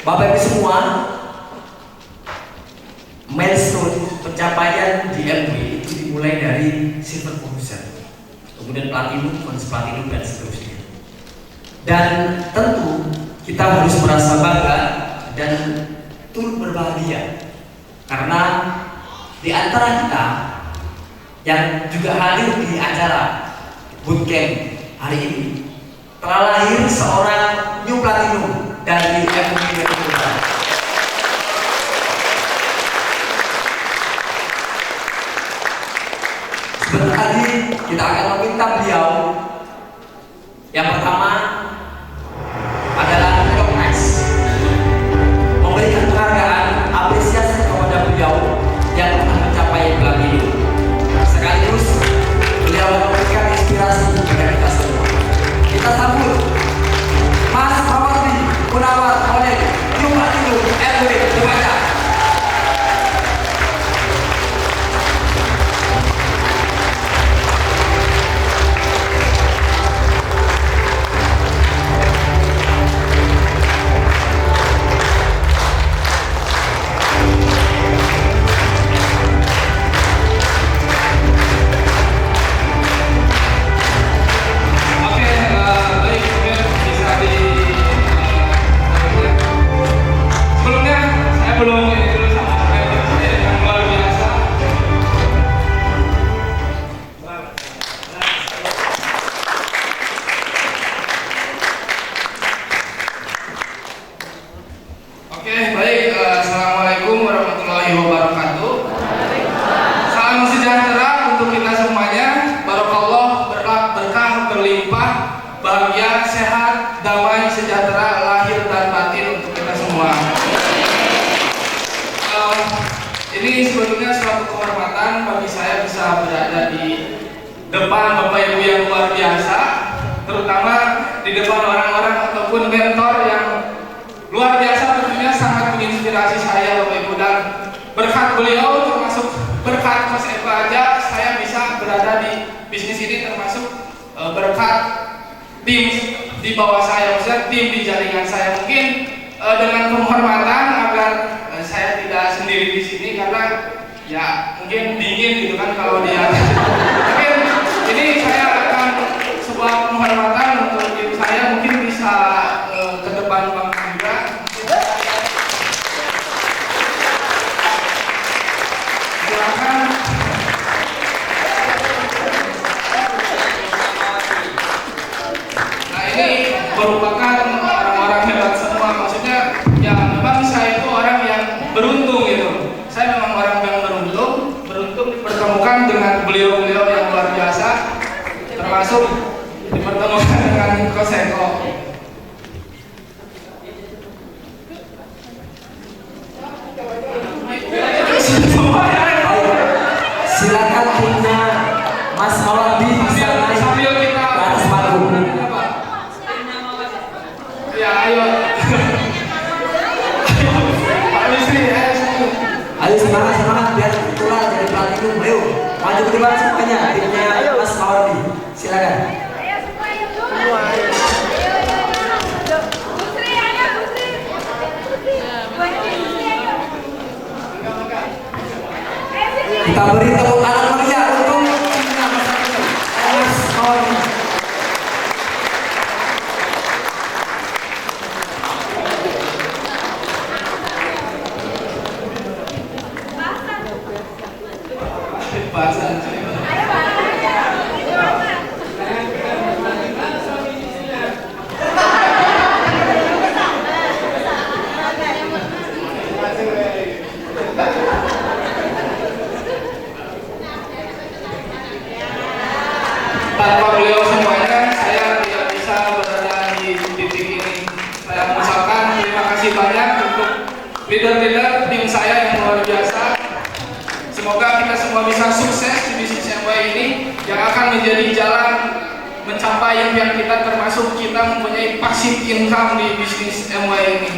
Bapak Ibu semua, milestone pencapaian di MW itu dimulai dari silver producer, kemudian platinum, bronze platinum, dan seterusnya. Dan tentu kita harus merasa bangga dan turut berbahagia karena di antara kita yang juga hadir di acara bootcamp hari ini telah lahir seorang new platinum dari MW Metropolitan. Sebentar lagi kita akan meminta beliau yang pertama adalah recognize, memberikan penghargaan apresiasi kepada beliau yang telah mencapai platinum. Sekaligus beliau memberikan inspirasi kepada kita semua. Kita sambut Mas Hawardi Munawar oleh new platinum MW Jakarta. Assalamualaikum warahmatullahi wabarakatuh. Salam sejahtera untuk kita semuanya. Barakallah, berkah berlimpah, bahagia, sehat, damai, sejahtera, lahir dan batin untuk kita semua. Ini sebetulnya suatu kehormatan bagi saya bisa berada di depan Bapak Ibu yang luar biasa, terutama di depan orang-orang ataupun mentor yang luar biasa, tentunya sangat menginspirasi saya Bapak Ibu, dan berkat beliau termasuk berkat Mas Eva aja saya bisa berada di bisnis ini, termasuk berkat tim di bawah saya, maksudnya tim di jaringan saya. Mungkin dengan penghormatan agar saya tidak sendiri di sini karena ya mungkin dingin gitu kan kalau di atas. Mungkin ini saya akan sebuah penghormatan untuk tim saya, mungkin bisa ke depan Bang Indra. Silakan. Nah, ini merupakan orang-orang hebat semua, maksudnya ya memang saya itu orang yang beruntung gitu. Saya memang orang yang beruntung dipertemukan dengan beliau-beliau yang luar biasa, termasuk dipertemukan dengan Coach Eko. Silakan punya Mas Hawardi bisa naik sambil kita ke atas panggung. Ya, ayo. Pak Wisri, Ayo semangat biar itulah jadi platinum. Ayo maju ke depan semuanya, timnya Mas Hawardi. Silakan. Kita beri tepuk tangan meriah untuk timnya Mas Hawardi. bahasan. Tanpa beliau semuanya, saya tidak bisa berada di titik ini. Saya mengucapkan terima kasih banyak untuk leader-leader tim saya yang luar biasa. Semoga kita semua bisa sukses di bisnis MW ini yang akan menjadi jalan mencapai impian kita, termasuk kita mempunyai passive income di bisnis MW ini.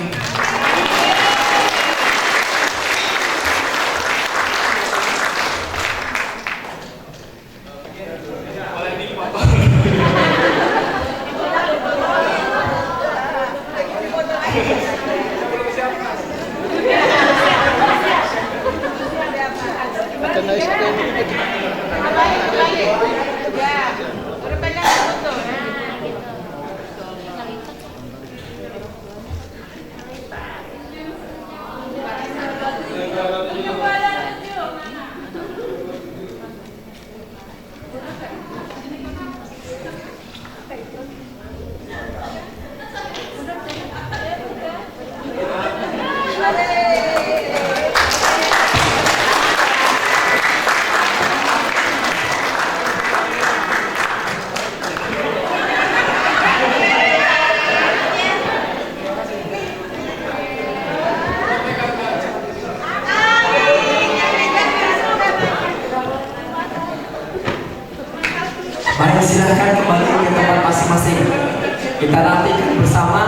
nantikan bersama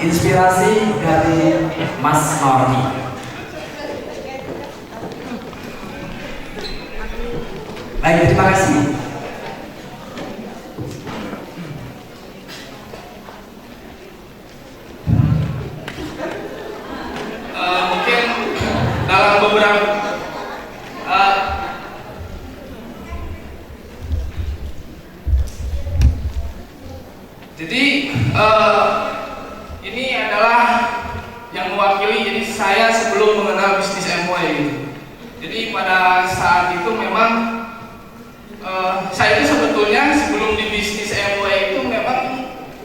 inspirasi dari Mas Nordi. Baik, terima kasih. Mungkin dalam beberapa jadi ini adalah yang mewakili. Jadi saya sebelum mengenal bisnis MUA gitu. Jadi pada saat itu memang saya itu sebetulnya sebelum di bisnis MUA itu memang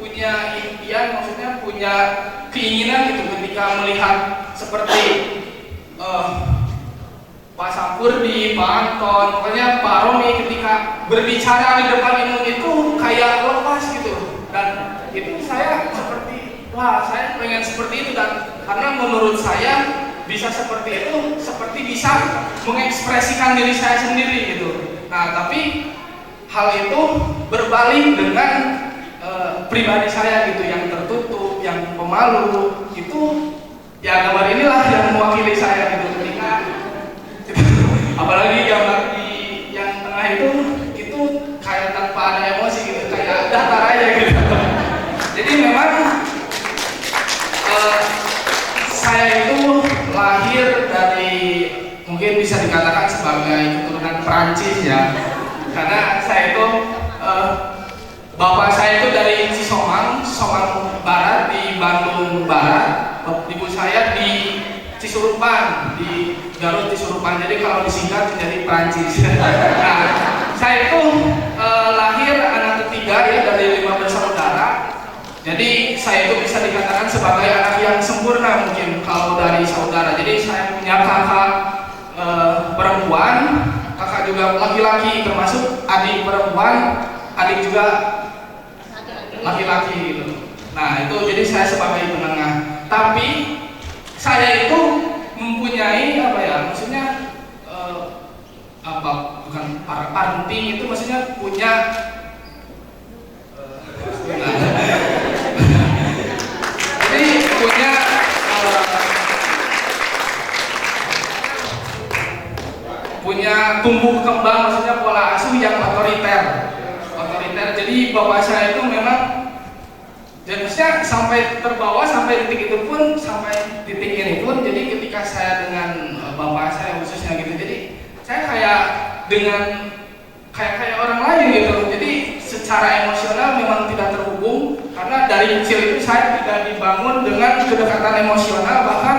punya impian, maksudnya punya keinginan gitu ketika melihat seperti Pak Sampurdi, Pak Anton, pokoknya Pak Romi ketika berbicara di depan umum itu kayak lepas gitu. Dan itu saya seperti, wah saya pengen seperti itu, dan karena menurut saya bisa seperti itu, seperti bisa mengekspresikan diri saya sendiri gitu. Nah tapi hal itu berbalik dengan pribadi saya gitu, yang tertutup, yang pemalu itu. Ya gambar inilah yang mewakili saya gitu ketika apalagi gambar di yang tengah itu kayak tanpa ada emosi gitu, kayak datar aja gitu. Jadi memang saya itu lahir dari, mungkin bisa dikatakan sebagai keturunan Perancis ya, karena saya itu bapak saya itu dari Cisomang Barat di Bandung Barat. Ibu saya di Cisurupan, di Garut Cisurupan. Jadi kalau disingkat jadi Prancis. Nah, saya itu lahir anak ketiga ya dari 5 bersaudara. Jadi saya itu bisa dikatakan sebagai anak yang sempurna mungkin kalau dari saudara. Jadi saya punya kakak perempuan, kakak juga laki-laki, termasuk adik perempuan, adik juga laki-laki gitu. Nah itu jadi saya sebagai penengah. Tapi saya itu mempunyai apa ya, maksudnya bukan parenting itu, maksudnya punya jadi punya tumbuh kembang, maksudnya pola asuh yang otoriter. Jadi bapak saya itu memang, dan maksudnya sampai terbawa sampai titik itu pun, sampai titik ini pun. Jadi ketika saya dengan bapak saya khususnya gitu, jadi saya kayak dengan kayak orang lain gitu. Jadi secara emosional memang tidak terhubung, karena dari kecil itu saya tidak dibangun dengan kedekatan emosional, bahkan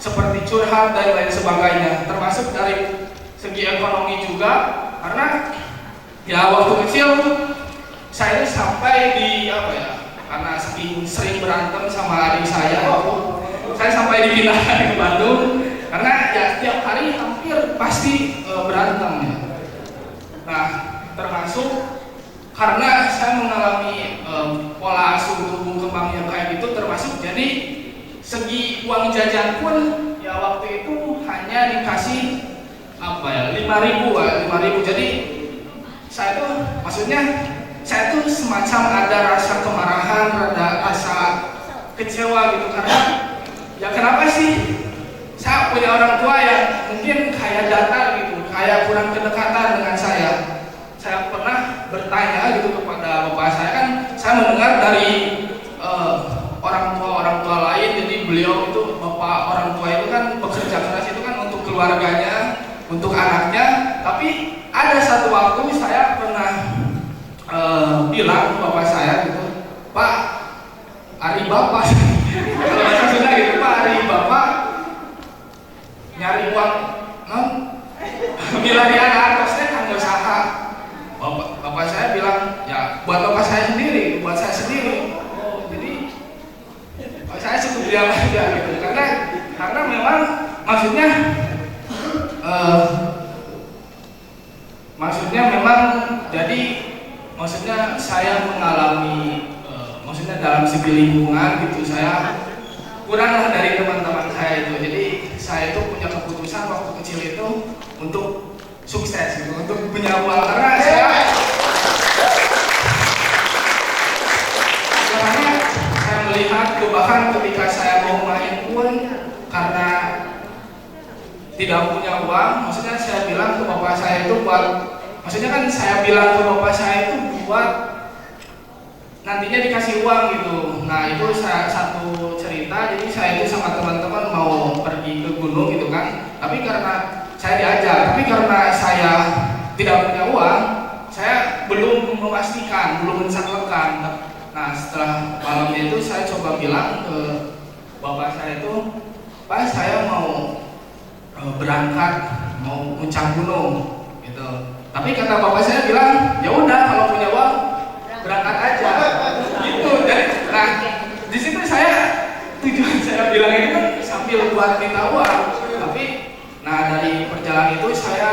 seperti curhat dan lain sebagainya, termasuk dari segi ekonomi juga. Karena ya waktu kecil saya sampai di apa ya, karena sering berantem sama adik saya sampai dipindahkan ke Bandung, karena ya setiap hari hampir pasti berantem ya. Nah termasuk karena saya mengalami pola asuh tumbuh kembang yang kayak gitu, termasuk jadi segi uang jajan pun ya waktu itu hanya dikasih apa ya 5.000. Jadi saya tuh, maksudnya saya tuh semacam ada rasa kemarahan, ada rasa kecewa gitu, karena ya kenapa sih saya punya orang tua yang mungkin kayak datar gitu, kayak kurang kedekatan dengan saya. Saya pernah bertanya gitu kepada bapak saya, kan saya mendengar dari orang tua lain, jadi beliau itu, bapak orang tua itu kan bekerja keras itu kan untuk keluarganya, untuk anaknya. Tapi ada satu waktu saya pernah bilang ke bapak saya gitu, Pak, hari bapak kalau bahasa Sunda gitu, Pak, hari bapak nyari uang milari anak kosnya kan usaha. Bapak saya bilang, ya buat bapak saya sendiri, buat saya sendiri. Oh, jadi saya cukup diam aja gitu, karena memang maksudnya memang jadi maksudnya saya mengalami maksudnya dalam segi lingkungan gitu, saya kuranglah dari teman-teman saya itu. Jadi saya itu punya keputusan waktu kecil itu untuk sukses gitu, untuk punya uang, karena melihat bahkan ketika saya mau main pun karena tidak punya uang, maksudnya saya bilang ke bapak saya itu buat, maksudnya kan saya bilang ke bapak saya itu buat nantinya dikasih uang gitu. Nah itu saya satu cerita, jadi saya itu sama teman-teman mau pergi ke gunung gitu kan, tapi karena saya diajak, tapi karena saya tidak punya uang, saya belum memastikan, belum mencatatkan. Nah setelah malamnya itu saya coba bilang ke bapak saya itu, Pak saya mau berangkat, mau puncak gunung gitu. Tapi kata bapak saya bilang, ya udah kalau punya uang berangkat aja gitu. Dan nah di situ saya tujuan saya bilang ini kan sambil buat minta uang, tapi nah dari perjalanan itu saya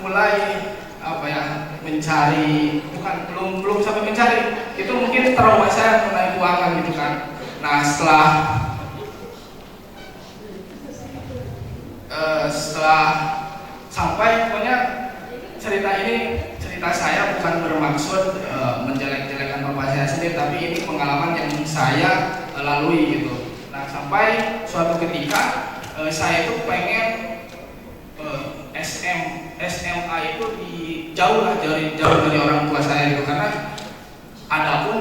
mulai apa ya, mencari, bukan belum sampai mencari, itu mungkin trauma saya mengenai keuangan gitu kan. Nah setelah sampai, pokoknya cerita saya bukan bermaksud menjelek-jelekan bapak saya sendiri, tapi ini pengalaman yang saya lalui gitu. Nah sampai suatu ketika saya itu pengen SMA itu jauh dari orang tua saya gitu, karena ada pun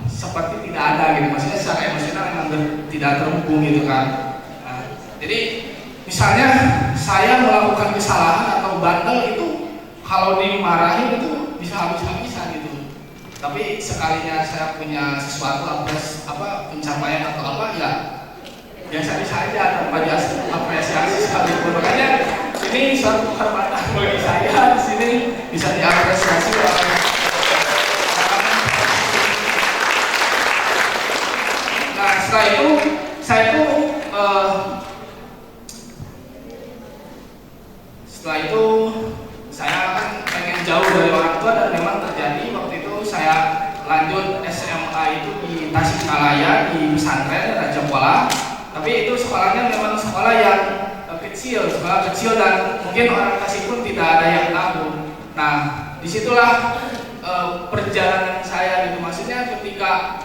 seperti tidak ada gitu, maksudnya secara emosional memang tidak terhubung gitu kan. Nah, jadi misalnya saya melakukan kesalahan atau bandel itu kalau dimarahin itu bisa habis-habisan gitu. Tapi sekalinya saya punya sesuatu pencapaian atau apa ya biasa-biasa aja tanpa diapresiasi sekalipun. Makanya ini suatu kehormatan bagi saya di sini bisa diapresiasi oleh. Nah setelah itu saya kan pengen jauh dari orang tua, dan memang terjadi waktu itu saya lanjut SMA itu di Tasikmalaya di pesantren Raja Kuala. Tapi itu sekolahnya memang sekolah yang sekolah kecil dan mungkin orang Tasik pun tidak ada yang tahu. Nah disitulah perjalanan saya gitu, maksudnya ketika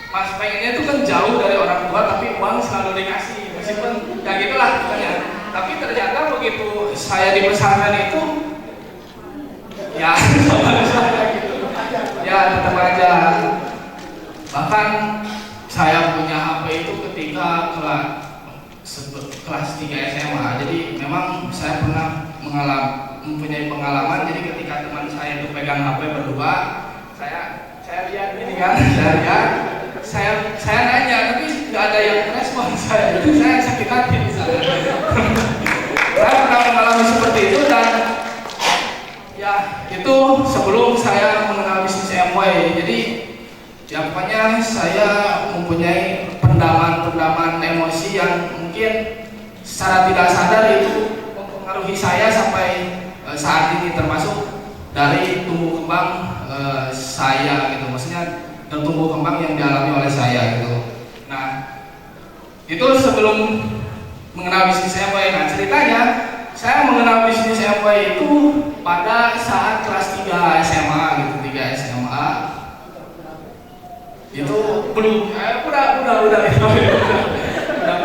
Mas pengennya itu kan jauh dari orang tua, tapi uang selalu dikasih, meskipun ya gitulah pokoknya. Tapi ternyata begitu saya di pesantren itu ya sama gitu, ya tetap aja. Bahkan saya punya HP itu ketika kelas 3 SMA. Jadi memang saya pernah mempunyai pengalaman. Jadi ketika teman saya itu pegang HP berdua, saya lihat ini kan, saya nanya, tapi nggak ada yang respon saya. Jadi saya sakit hati di sana. Saya pernah mengalami seperti itu, dan ya itu sebelum saya mengenal bisnis MY. Jadi ya pokoknya saya mempunyai pendaman emosi yang mungkin secara tidak sadar itu mempengaruhi saya sampai saat ini, termasuk dari tumbuh kembang saya gitu, maksudnya tumbuh kembang yang dialami oleh saya gitu. Nah itu sebelum mengenal bisnis MY. Nah ceritanya saya mengenal bisnis MY itu pada saat kelas 3 SMA gitu, 3 SMA itu belum udah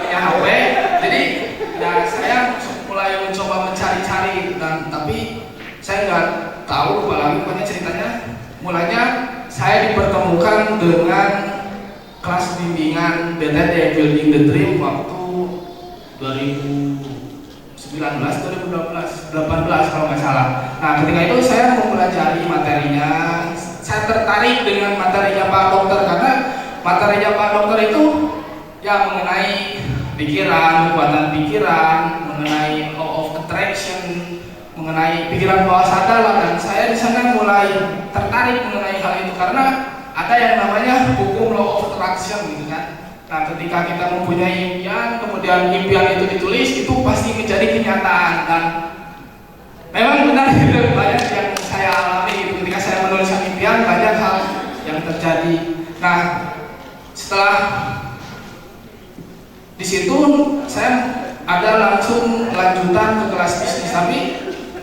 punya HP. Jadi ya saya mulai mencoba mencari-cari, dan tapi saya nggak tahu apalagi. Pokoknya ceritanya mulanya saya dipertemukan dengan kelas bimbingan BTD Building the Dream waktu 2018 kalau nggak salah. Nah ketika itu saya mempelajari materinya, saya tertarik dengan materinya Pak Dokter, karena materinya Pak Dokter itu ya mengenai pikiran, kekuatan pikiran, mengenai law of attraction, mengenai pikiran bawah sadar lah. Dan saya di sana mulai tertarik mengenai hal itu, karena ada yang namanya hukum law of attraction gitu kan. Nah ketika kita mempunyai impian, kemudian impian itu ditulis, itu pasti menjadi kenyataan. Dan memang benar itu, banyak yang saya alami gitu. Ketika saya menulis impian, banyak hal yang terjadi. Nah setelah di situ saya ada langsung lanjutan ke kelas bisnis, tapi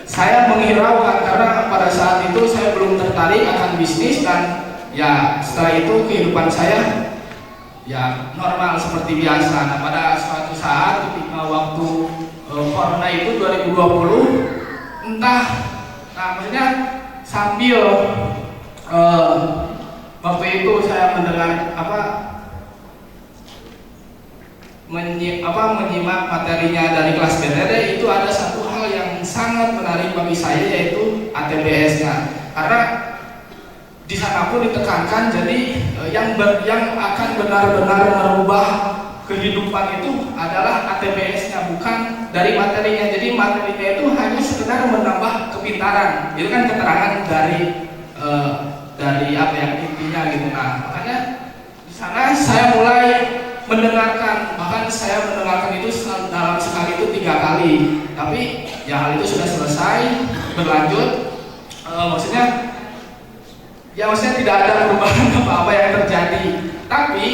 saya menghiraukan karena pada saat itu saya belum tertarik akan bisnis. Dan ya setelah itu kehidupan saya ya normal seperti biasa. Nah, pada suatu saat ketika waktu corona itu 2020, entah, nah maksudnya sambil waktu itu saya mendengar menyimak materinya dari kelas BTD, itu ada satu hal yang sangat menarik bagi saya, yaitu ATBS-nya. Karena di sana pun ditekankan, jadi yang akan benar-benar merubah kehidupan itu adalah ATBS-nya, bukan dari materinya. Jadi materinya itu hanya sekedar menambah kepintaran. Itu kan keterangan dari apa yang intinya gitu. Nah, makanya di sana saya mulai mendengarkan, bahkan saya mendengarkan itu dalam sekali itu 3 kali. Tapi ya hal itu sudah selesai, berlanjut. Maksudnya tidak ada perubahan apa-apa yang terjadi. Tapi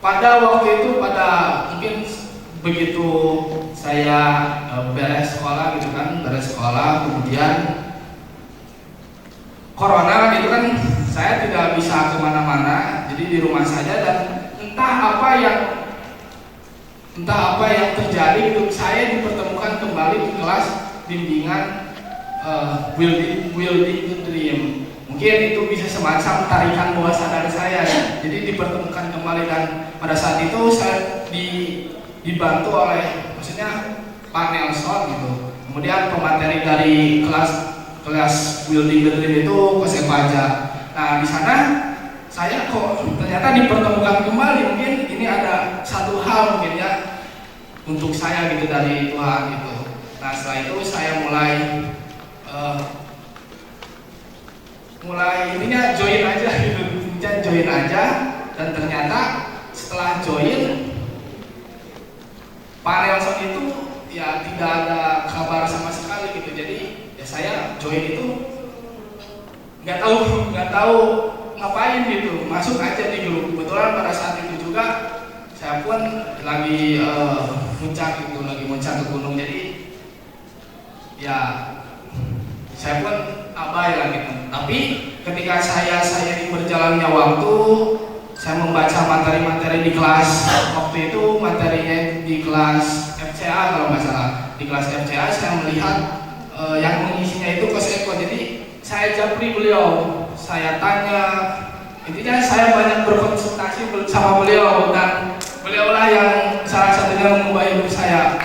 pada waktu itu, pada mungkin begitu saya beres sekolah gitu kan, kemudian corona gitu kan, saya tidak bisa kemana-mana, jadi di rumah saja. Dan entah apa yang terjadi gitu, saya dipertemukan kembali di kelas bimbingan Building the Dream. Mungkin itu bisa semacam tarikan bawah sadar saya ya. Jadi dipertemukan kembali, dan pada saat itu saya dibantu oleh, maksudnya Pak Nelson gitu. Kemudian pemateri dari kelas Building the Dream itu Coach Evaja. Nah, di sana saya kok ternyata dipertemukan kembali. Mungkin ini ada satu hal mungkin ya untuk saya gitu dari Tuhan gitu. Nah, setelah itu saya mulai intinya join aja gitu, dan ternyata setelah join Pak Nelson itu ya tidak ada kabar sama sekali gitu. Jadi ya saya join itu nggak tahu ngapain gitu, masuk aja di grup. Kebetulan pada saat itu juga saya pun lagi muncak ke gunung, jadi ya saya pun abai lah gitu. Tapi ketika saya di berjalannya waktu, saya membaca materi-materi di kelas. Waktu itu materinya di kelas FCA kalau nggak salah. Di kelas FCA saya melihat yang mengisinya itu Coach Eko. Jadi saya japri beliau, saya tanya, intinya saya banyak berkonsultasi sama beliau, dan beliaulah yang salah satunya mengubah hidup saya.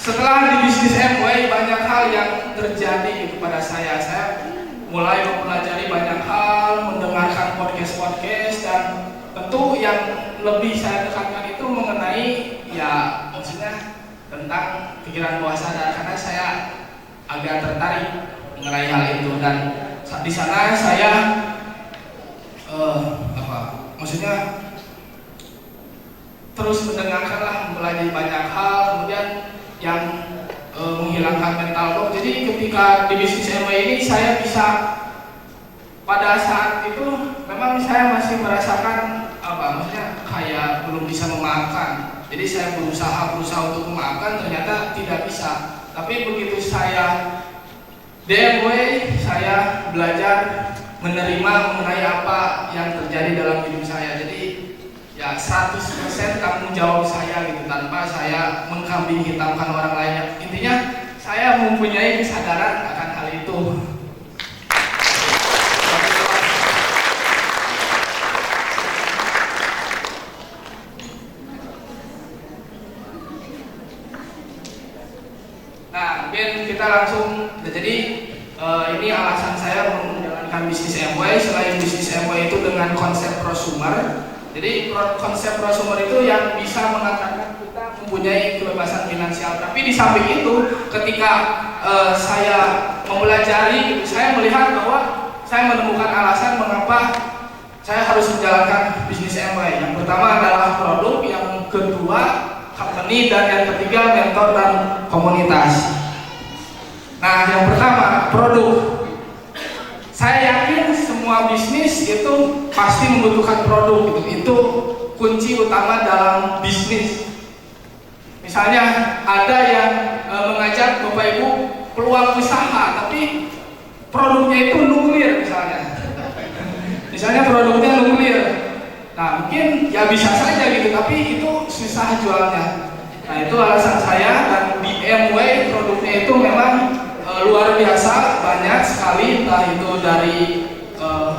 Setelah di bisnis Amway, banyak hal yang terjadi kepada saya. Saya mulai mempelajari banyak hal, mendengarkan podcast, dan tentu yang lebih saya tekankan itu mengenai ya maksudnya tentang pikiran bawah sadar, karena saya agak tertarik mengenai hal itu. Dan di sana saya maksudnya terus mendengarkanlah, mempelajari banyak hal, kemudian yang menghilangkan mental block. Jadi ketika di bisnis Amway ini saya bisa, pada saat itu memang saya masih merasakan maksudnya kayak belum bisa memaafkan. Jadi saya berusaha untuk memaafkan, ternyata tidak bisa. Tapi begitu saya di Amway, saya belajar menerima mengenai apa yang terjadi dalam hidup saya. Jadi ya 100% tanggung jawab saya gitu, tanpa saya mengkambing hitamkan orang lain. Intinya saya mempunyai kesadaran akan hal itu. Nah, mungkin kita langsung, jadi ini alasan saya menjalankan bisnis Amway. Selain bisnis Amway itu dengan konsep prosumer. Jadi konsep prosumer itu yang bisa mengatakan kita mempunyai kebebasan finansial. Tapi di samping itu, ketika saya mempelajari, saya melihat bahwa saya menemukan alasan mengapa saya harus menjalankan bisnis Amway. Yang pertama adalah produk, yang kedua company, dan yang ketiga mentor dan komunitas. Nah, yang pertama produk. Saya yakin semua bisnis itu pasti membutuhkan produk gitu. Itu kunci utama dalam bisnis. Misalnya ada yang mengajak Bapak Ibu peluang usaha, tapi produknya itu nuklir misalnya produknya nuklir. Nah mungkin ya bisa saja gitu, tapi itu susah jualnya. Nah itu alasan saya, dan di MW produknya itu memang luar biasa, banyak sekali, entah itu dari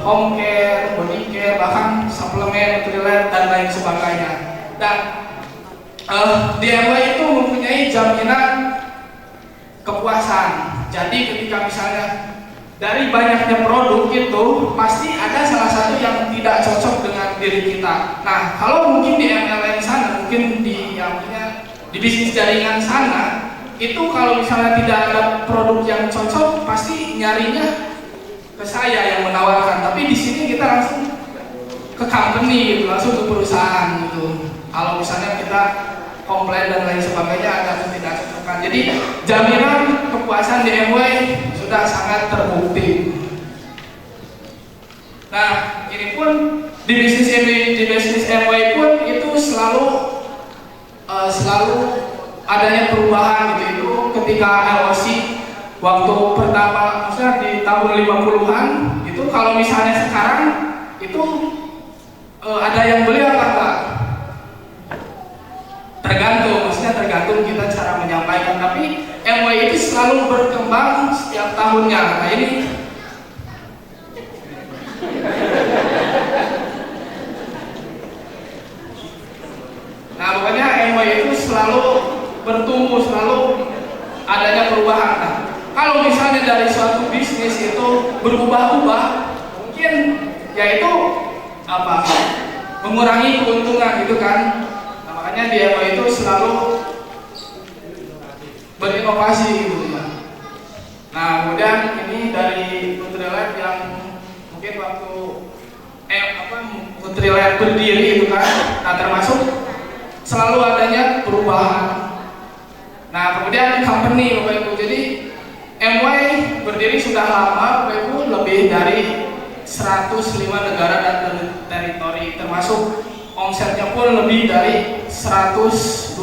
home care, body care, bahkan suplemen, Nutrilite dan lain sebagainya. Dan di MW itu mempunyai jaminan kepuasan. Jadi ketika misalnya dari banyaknya produk itu pasti ada salah satu yang tidak cocok dengan diri kita. Nah kalau mungkin di MLM sana, mungkin di di bisnis jaringan sana, itu kalau misalnya tidak ada produk yang cocok pasti nyarinya ke saya yang menawarkan. Tapi di sini kita langsung ke company gitu, langsung ke perusahaan gitu. Kalau misalnya kita komplain dan lain sebagainya ada ketidakcocokan. Jadi jaminan kepuasan di MW sudah sangat terbukti. Nah, ini pun di bisnis MW pun itu selalu adanya perubahan gitu. Itu ketika LOC waktu pertama, maksudnya di tahun 50-an itu, kalau misalnya sekarang itu ada yang beli apa enggak? Tergantung kita cara menyampaikan, tapi MW itu selalu berkembang setiap tahunnya. Nah ini pokoknya MW itu selalu bertumbuh, selalu adanya perubahan. Nah, kalau misalnya dari suatu bisnis itu berubah-ubah, mungkin yaitu mengurangi keuntungan gitu kan. Makanya di MW itu selalu berinovasi gitu ya. Nah kemudian ini dari Nutrilite yang mungkin waktu Nutrilite berdiri itu kan, nah termasuk selalu adanya perubahan. Nah kemudian company Bapak Ibu, jadi MW berdiri sudah lama Bapak Ibu, lebih dari 105 negara dan teritori, termasuk omsetnya pun lebih dari 120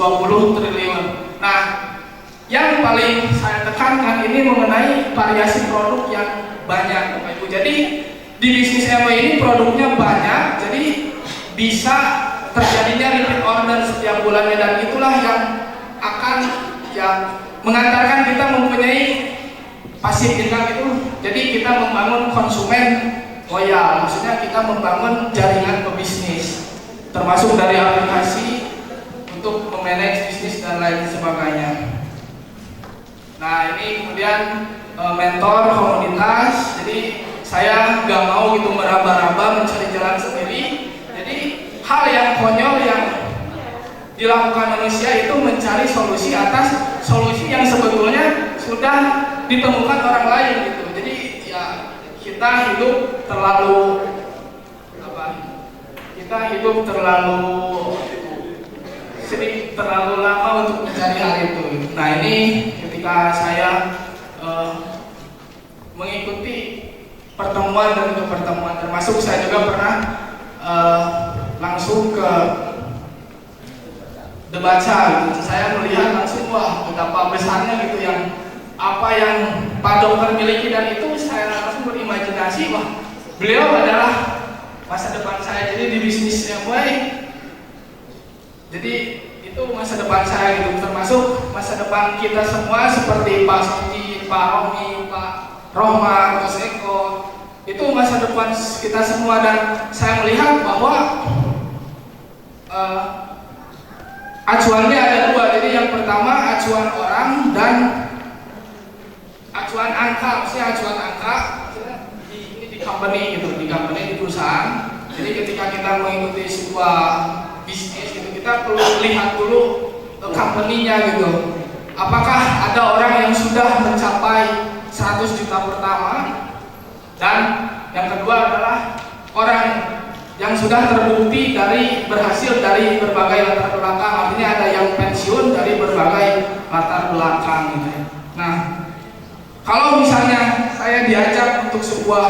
triliun. Nah, yang paling saya tekankan ini mengenai variasi produk yang banyak, Bapak Ibu. Jadi di bisnis MW ini produknya banyak, jadi bisa terjadinya repeat order setiap bulannya, dan itulah yang akan mengantarkan kita mempunyai passive income itu. Jadi kita membangun konsumen loyal, maksudnya kita membangun jaringan pebisnis, termasuk dari aplikasi untuk memanage bisnis dan lain sebagainya. Nah ini kemudian mentor komunitas, jadi saya nggak mau gitu meraba-raba mencari jalan sendiri. Jadi hal yang konyol yang dilakukan manusia itu mencari solusi atas solusi yang sebetulnya sudah ditemukan orang lain gitu. Jadi ya kita hidup terlalu lama untuk mencari hal itu. Nah ini ketika saya mengikuti pertemuan dan pertemuan, termasuk saya juga pernah langsung ke Debaca gitu. Saya melihat langsung wah betapa besarnya gitu yang apa yang Pak Dokter miliki, dan itu saya langsung berimajinasi wah beliau adalah masa depan saya. Jadi di bisnis MW, jadi itu masa depan saya gitu, termasuk masa depan kita semua seperti Pak Soji, Pak Romi, Pak Rohman, Mas Eko, itu masa depan kita semua. Dan saya melihat bahwa acuannya ada dua. Jadi yang pertama acuan orang dan acuan angka. Maksudnya acuan angka di company gitu, di perusahaan. Jadi ketika kita mengikuti sebuah bisnis gitu, kita perlu lihat dulu company-nya gitu. Apakah ada orang yang sudah mencapai 100 juta pertama, dan yang kedua adalah orang yang sudah terbukti berhasil dari berbagai latar belakang, artinya ada yang pensiun dari berbagai latar belakang gitu ya. Nah, kalau misalnya saya diajak untuk sebuah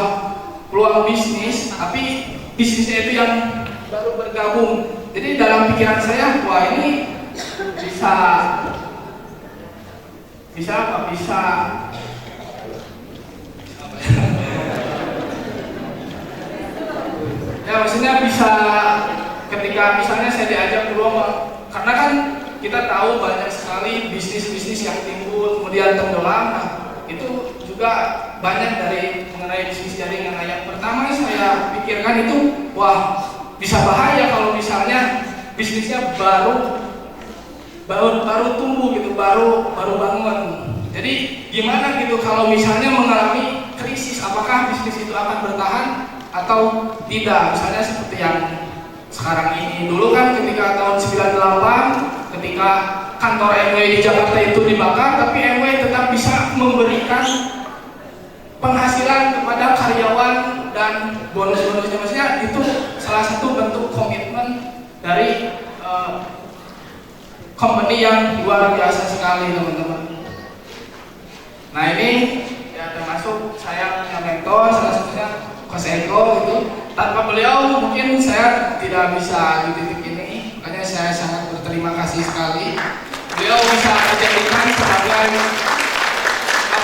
peluang bisnis, tapi bisnisnya itu yang baru bergabung, jadi dalam pikiran saya, wah ini bisa Ya maksudnya bisa ketika misalnya saya diajak peluang, karena kan kita tahu banyak sekali bisnis-bisnis yang timbul kemudian tenggelam. Nah, itu juga banyak dari mengenai bisnis jaringan. Nah, yang pertama saya pikirkan itu, wah bisa bahaya kalau misalnya bisnisnya baru tumbuh gitu, baru bangun. Jadi gimana gitu kalau misalnya mengalami krisis, apakah bisnis itu akan bertahan atau tidak? Misalnya seperti yang sekarang ini, dulu kan ketika tahun 98 ketika kantor MW di Jakarta itu dibakar, tapi MW tetap bisa memberikan penghasilan kepada karyawan dan bonus-bonusnya. Maksudnya itu salah satu bentuk komitmen dari company yang luar biasa sekali, teman-teman. Nah, ini ya termasuk saya punya mentor, salah satunya Coach Eko gitu. Tanpa beliau mungkin saya tidak bisa di titik ini. Makanya saya sangat berterima kasih sekali. Beliau bisa dijadikan sebagai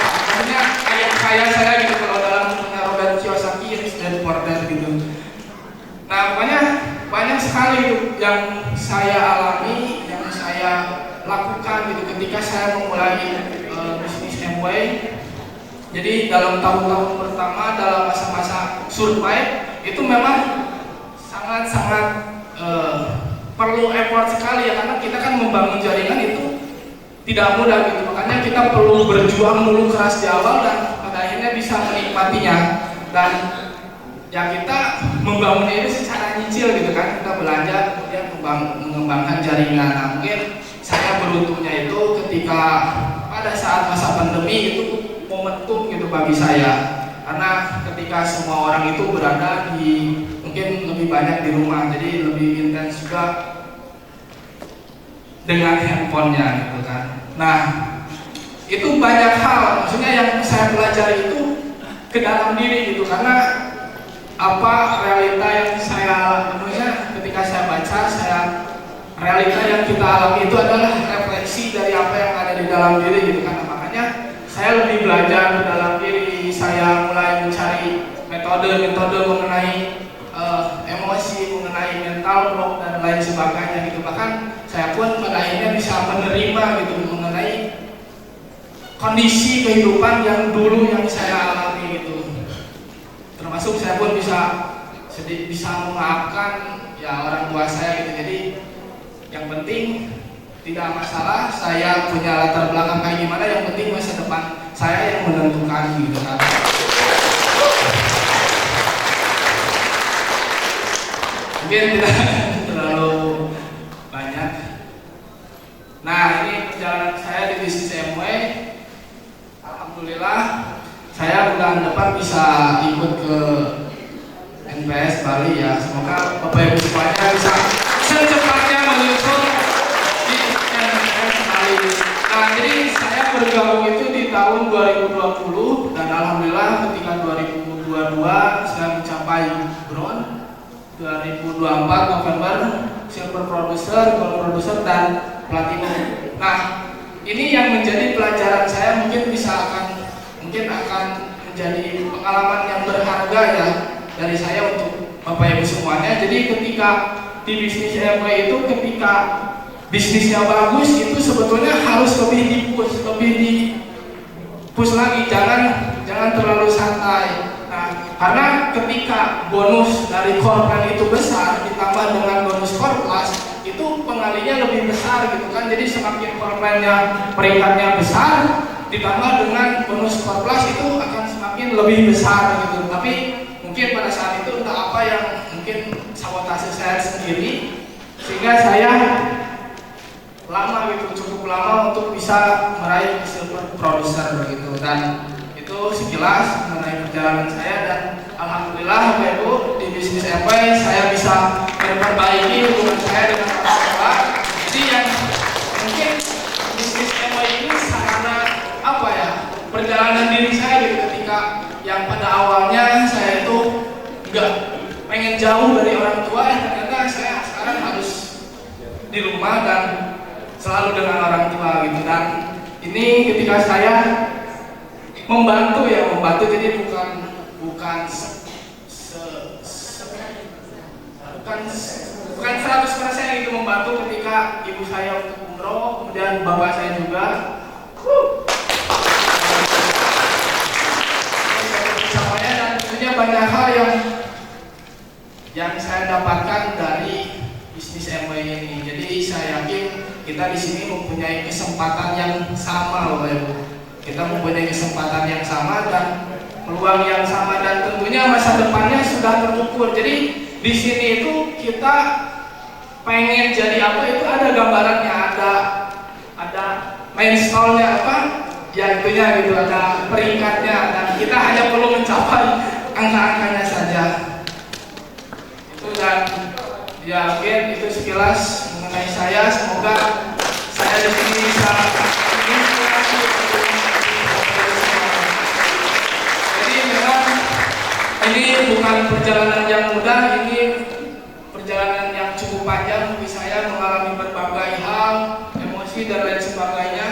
maksudnya ayah saya gitu kalau dalam punya Robert Kiyosaki, Rich Dad Poor Dad gitu. Nah, pokoknya banyak sekali gitu yang saya alami, yang saya lakukan gitu ketika saya memulai bisnis Amway. Jadi dalam tahun-tahun pertama, dalam masa-masa survive itu memang sangat-sangat perlu effort sekali ya, karena kita kan membangun jaringan itu tidak mudah gitu. Makanya kita perlu berjuang dulu keras di awal dan pada akhirnya bisa menikmatinya. Dan ya kita membangunnya itu secara nyicil gitu kan, kita belanja kemudian mengembangkan jaringan. Nah, mungkin saya beruntungnya itu ketika pada saat masa pandemi itu momentum gitu bagi saya, karena ketika semua orang itu berada di mungkin lebih banyak di rumah, jadi lebih intens juga dengan handphonenya gitu kan. Nah, itu banyak hal maksudnya yang saya pelajari itu ke dalam diri gitu, karena apa realita yang saya menunya ketika saya baca, realita yang kita alami itu adalah refleksi dari apa yang ada di dalam diri gitu kan. Makanya saya lebih belajar di dalam diri, saya mulai mencari metode-metode mengenai emosi, mengenai mental block dan lain sebagainya gitu. Bahkan saya pun pada akhirnya bisa menerima gitu mengenai kondisi kehidupan yang dulu yang saya alami gitu. Termasuk saya pun bisa memaafkan ya orang tua saya gitu. Jadi yang penting tidak masalah saya punya latar belakang kayak gimana, yang penting masa depan saya yang menentukan gitu kan. Mungkin tidak terlalu banyak. Nah, ini perjalanan saya di bisnis Amway. Alhamdulillah saya bulan depan bisa ikut ke NPS Bali ya. Semoga Bapak Ibu semuanya bisa secepatnya menyusul di NPS Bali. Nah, jadi saya bergabung itu di tahun 2020 dan alhamdulillah ketika 2022 saya mencapai bronze, 2024 November silver producer, gold producer dan platinum. Nah, ini yang menjadi pelajaran saya, mungkin akan menjadi pengalaman yang berharga ya dari saya untuk Bapak Ibu semuanya. Jadi ketika di bisnis Amway itu, ketika bisnisnya bagus itu sebetulnya harus lebih di-push lagi, jangan terlalu santai. Nah, karena ketika bonus dari core plan itu besar ditambah dengan bonus core plus itu pengalinya lebih besar gitu kan. Jadi semakin core plan-nya peringkatnya besar ditambah dengan bonus core plus itu akan semakin lebih besar gitu. Tapi mungkin pada saat itu entah apa yang mungkin sabotase saya sendiri sehingga saya lama gitu, cukup lama untuk bisa meraih silver producer begitu. Dan itu sekilas mengenai perjalanan saya, dan alhamdulillah Bapak Ibu di bisnis Amway saya bisa memperbaiki hubungan saya dengan orang tua. Jadi yang mungkin bisnis Amway ini sarana apa ya, perjalanan diri saya gitu, ketika yang pada awalnya saya itu nggak pengen jauh dari orang tua, ternyata saya sekarang harus di rumah dan selalu dengan orang tua gitu. Dan ini ketika saya membantu, jadi bukan bukan 100% itu membantu ketika ibu saya untuk umroh, kemudian bapak saya juga. Pencapaian dan tentunya banyak hal yang saya dapatkan dari bisnis MW ini. Jadi saya yakin kita di sini mempunyai kesempatan yang sama, Bapak Ibu. Kita mempunyai kesempatan yang sama dan peluang yang sama, dan tentunya masa depannya sudah terukur. Jadi di sini itu kita pengen jadi apa itu ada gambarannya, ada milestone-nya apa, ya itunya gitu, ada peringkatnya, dan kita hanya perlu mencapai angka-angkanya saja. Itu dan ya mungkin itu sekilas mengenai saya. Semoga saya di sini bisa menginspirasi. Jadi memang ini bukan perjalanan yang mudah, ini perjalanan yang cukup panjang bagi saya, mengalami berbagai hal, emosi dan lain sebagainya,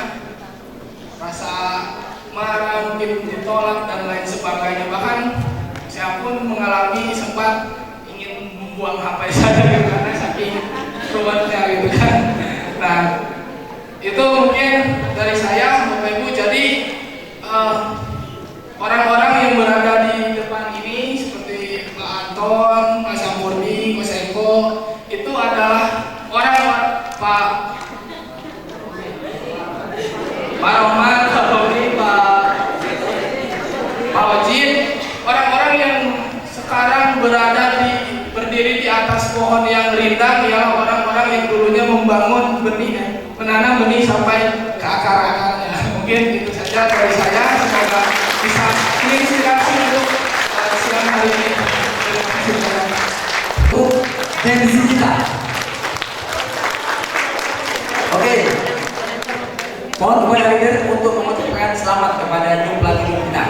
rasa marah, mungkin ditolak dan lain sebagainya. Bahkan saya pun mengalami sempat ingin membuang HP saja gitu, karena saking ruwetnya gitu kan. Nah, itu mungkin dari saya, Bapak Ibu. Jadi orang-orang yang berada di depan ini seperti Pak Anton, Pak Sampurni, Mas Eko, itu adalah orang-orang Pak Rohman, Pak Romi, Pak Ojin, orang-orang yang sekarang berdiri di atas pohon yang rindang, ialah orang-orang yang dulunya membangun benih, menanam benih sampai ke akar-akarnya. Mungkin itu saja dari saya, semoga bisa menginspirasi untuk siang hari ini. Terima kasih. Tensi kita. Oke. Mohon kepada leader untuk mengucapkan selamat kepada new platinum kita.